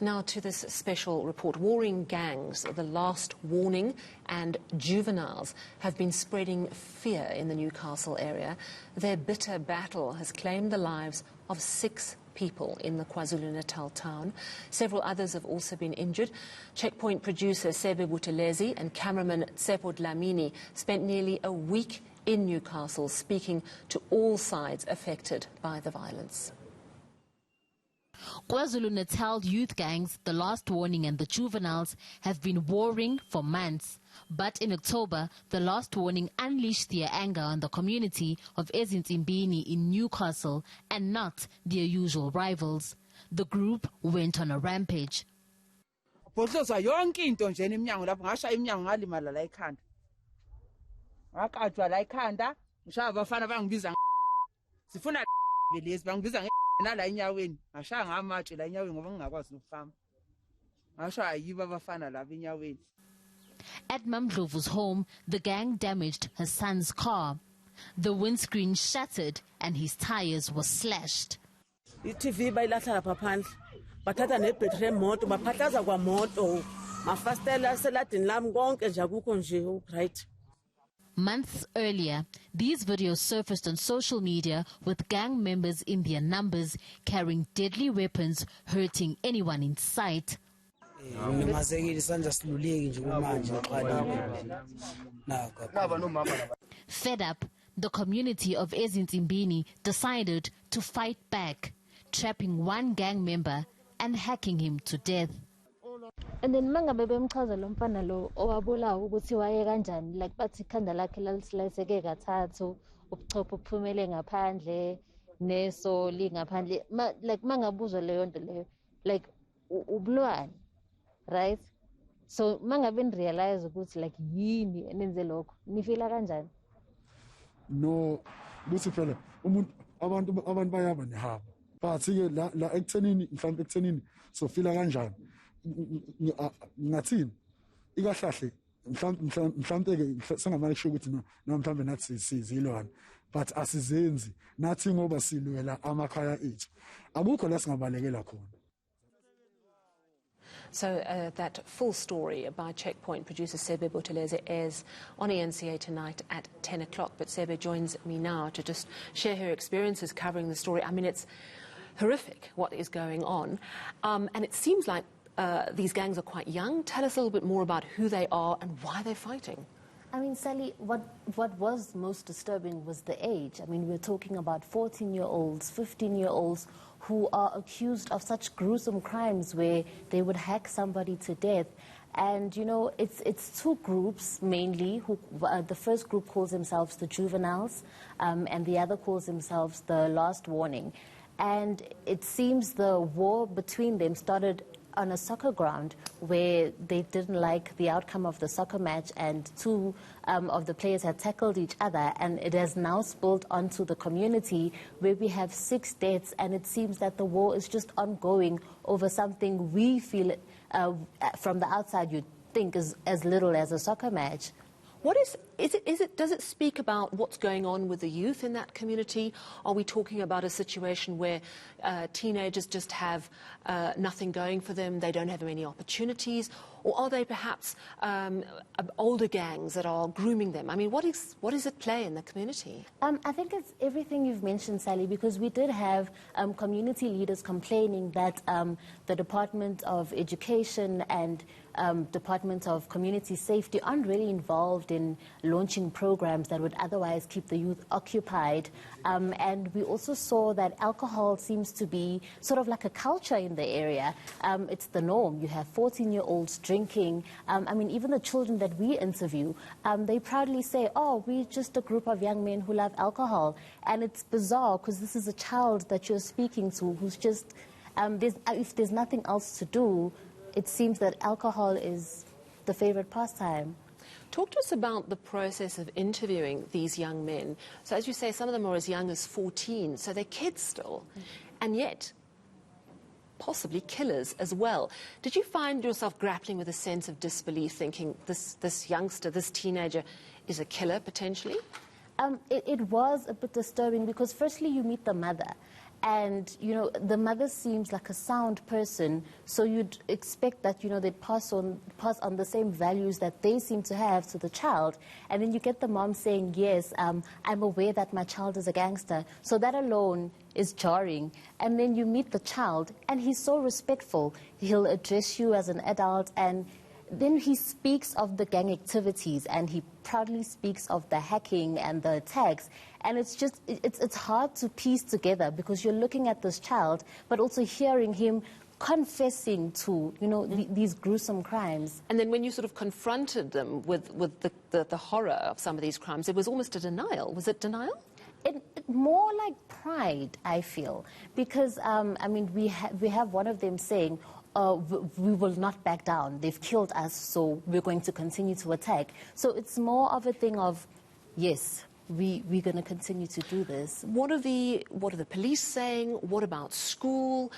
Now to this special report. Warring gangs, the last warning, and juveniles have been spreading fear in the Newcastle area. Their bitter battle has claimed the lives of 6 people in the KwaZulu-Natal town. Several others have also been injured. Checkpoint producer Sebe Buthelezi and cameraman Tsepo Dlamini spent nearly a week in Newcastle speaking to all sides affected by the violence. KwaZulu-Natal youth gangs, the Last Warning and the Juveniles, have been warring for months. But in October, the Last Warning unleashed their anger on the community of eNCA in Newcastle and not their usual rivals. The group went on a rampage. At Mamdlovu's home, the gang damaged her son's car. The windscreen shattered and his tires were slashed. TV bayilatha lapha phandle bathatha nebhetri emoto baphatlaza kwamoto mafastela seladini lami konke nje akukho nje right. Months earlier, these videos surfaced on social media with gang members in their numbers carrying deadly weapons, hurting anyone in sight. Fed up, the community of eNCA decided to fight back, trapping one gang member and hacking him to death. And then mangabe bemchaza lo mfana lo owabulawa ukuthi waye kanjani, like bathi ikhanda lakhe laliseke kathathu, ubuchopho buphumele ngaphandle neso lingaphandle, like mangabuzwa leyo nto leyo, like ubulwane, right? So mangabe realize ukuthi like yini enenze lokho nifila kanjani? No, buthi phela abantu bayaba nehaba but ke la ekuthenini mhlawumbe ekuthenini so fila kanjani ngathini ikahlahle mhlawumbe ke sengamane kusho ukuthi no mhlawumbe nathi sizilwana but asizenzi nathi ngoba silwela amakhaya ethu akukho la singabalekela khona. So that full story by Checkpoint producer Sebe Buthelezi airs on eNCA tonight at 10 o'clock. But Sebe joins me now to just share her experiences covering the story. I mean, it's horrific what is going on. And it seems like these gangs are quite young. Tell us a little bit more about who they are and why they're fighting. I mean, Sally, what was most disturbing was the age. I mean, we're talking about 14-year-olds, 15-year-olds who are accused of such gruesome crimes where they would hack somebody to death. And, you know, it's 2 groups mainly. The first group calls themselves the Juveniles, and the other calls themselves the Last Warning. And it seems the war between them started on a soccer ground where they didn't like the outcome of the soccer match, and 2 of the players had tackled each other, and it has now spilled onto the community where we have 6 deaths, and it seems that the war is just ongoing over something we feel from the outside you'd think is as little as a soccer match. What does it speak about what's going on with the youth in that community? Are we talking about a situation where teenagers just have nothing going for them, they don't have any opportunities? Or are they perhaps older gangs that are grooming them? I mean, what is at play in the community? I think it's everything you've mentioned, Sally, because we did have community leaders complaining that the Department of Education and Department of Community Safety aren't really involved in launching programs that would otherwise keep the youth occupied. And we also saw that alcohol seems to be sort of like a culture in the area. It's the norm. You have 14-year-olds drinking. I mean, even the children that we interview, they proudly say, oh, we're just a group of young men who love alcohol. And it's bizarre because this is a child that you're speaking to who's just, if there's nothing else to do, it seems that alcohol is the favorite pastime. Talk to us about the process of interviewing these young men. So as you say, some of them are as young as 14, so they're kids still, and yet possibly killers as well. Did you find yourself grappling with a sense of disbelief, thinking this youngster, this teenager, is a killer potentially? It was a bit disturbing because firstly you meet the mother. And, you know, the mother seems like a sound person, so you'd expect that, you know, they'd pass on the same values that they seem to have to the child. And then you get the mom saying, yes, I'm aware that my child is a gangster. So that alone is jarring. And then you meet the child, and he's so respectful. He'll address you as an adult, and then he speaks of the gang activities, and he proudly speaks of the hacking and the attacks. And it's just, it's hard to piece together, because you're looking at this child, but also hearing him confessing to, you know, these gruesome crimes. And then when you sort of confronted them with the horror of some of these crimes, it was almost a denial. Was it denial? More like pride, I feel, because, I mean, we have one of them saying, we will not back down. They've killed us, so we're going to continue to attack. So it's more of a thing of, yes, we're going to continue to do this. What are the police saying? What about school?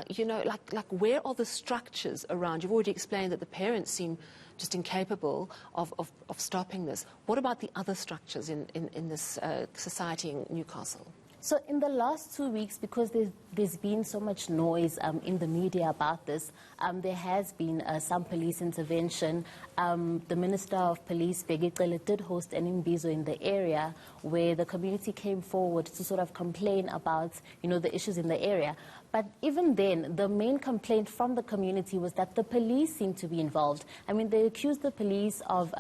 You know, like where are the structures around? You've already explained that the parents seem just incapable of stopping this. What about the other structures in this society in Newcastle? So in the last 2 weeks, because there's been so much noise in the media about this, there has been some police intervention. The Minister of Police, Begicele, did host an imbizo in the area where the community came forward to sort of complain about, you know, the issues in the area. But even then, the main complaint from the community was that the police seemed to be involved. I mean, they accused the police of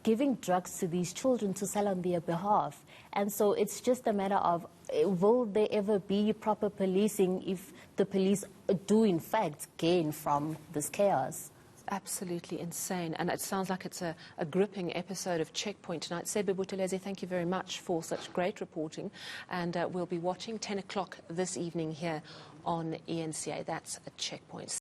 giving drugs to these children to sell on their behalf. And so it's just a matter of, will there ever be proper policing if the police do, in fact, gain from this chaos? Absolutely insane. And it sounds like it's a gripping episode of Checkpoint tonight. Sebe Buthelezi, thank you very much for such great reporting. And we'll be watching 10 o'clock this evening here on eNCA. That's a Checkpoint.